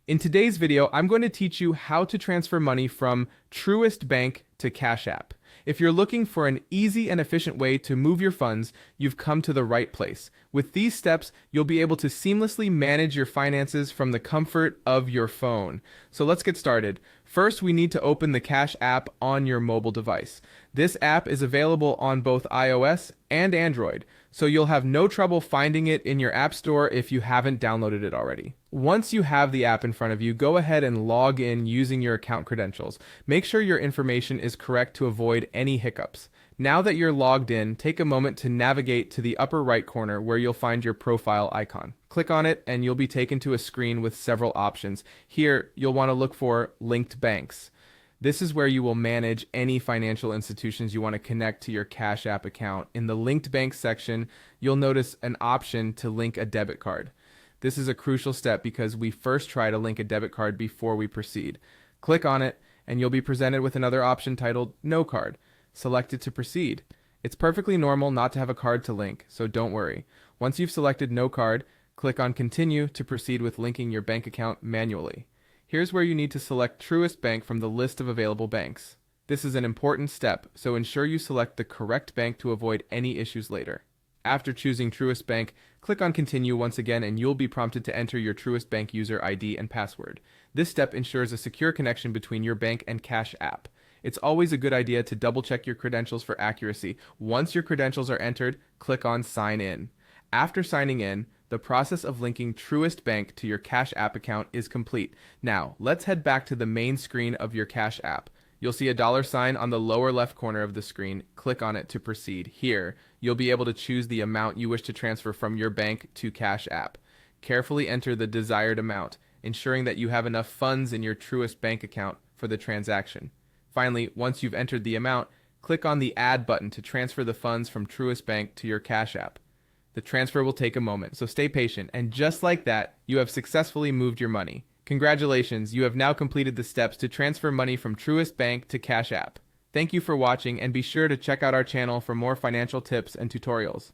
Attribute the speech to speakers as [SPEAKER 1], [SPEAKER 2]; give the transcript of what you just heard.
[SPEAKER 1] In today's video, I'm going to teach you how to transfer money from Truist Bank to Cash App. If you're looking for an easy and efficient way to move your funds, you've come to the right place. With these steps, you'll be able to seamlessly manage your finances from the comfort of your phone. So let's get started. First, we need to open the Cash App on your mobile device. This app is available on both iOS and Android, so you'll have no trouble finding it in your App Store if you haven't downloaded it already. Once you have the app in front of you, go ahead and log in using your account credentials. Make sure your information is correct to avoid any hiccups. Now that you're logged in, take a moment to navigate to the upper right corner where you'll find your profile icon. Click on it and you'll be taken to a screen with several options. Here, you'll want to look for linked banks. This is where you will manage any financial institutions you want to connect to your Cash App account. In the linked banks section, you'll notice an option to link a debit card. This is a crucial step because we first try to link a debit card before we proceed. Click on it and you'll be presented with another option titled No Card. Select it to proceed. It's perfectly normal not to have a card to link, so don't worry. Once you've selected No Card, click on Continue to proceed with linking your bank account manually. Here's where you need to select Truist Bank from the list of available banks. This is an important step, so ensure you select the correct bank to avoid any issues later. After choosing Truist Bank, click on Continue once again and you'll be prompted to enter your Truist Bank user ID and password. This step ensures a secure connection between your bank and Cash App. It's always a good idea to double-check your credentials for accuracy. Once your credentials are entered, click on Sign In. After signing in, the process of linking Truist Bank to your Cash App account is complete. Now, let's head back to the main screen of your Cash App. You'll see a $sign on the lower left corner of the screen. Click on it to proceed. Here, you'll be able to choose the amount you wish to transfer from your bank to Cash App. Carefully enter the desired amount, ensuring that you have enough funds in your Truist Bank account for the transaction. Finally, once you've entered the amount, click on the Add button to transfer the funds from Truist Bank to your Cash App. The transfer will take a moment, so stay patient, and just like that, you have successfully moved your money. Congratulations, you have now completed the steps to transfer money from Truist Bank to Cash App. Thank you for watching and be sure to check out our channel for more financial tips and tutorials.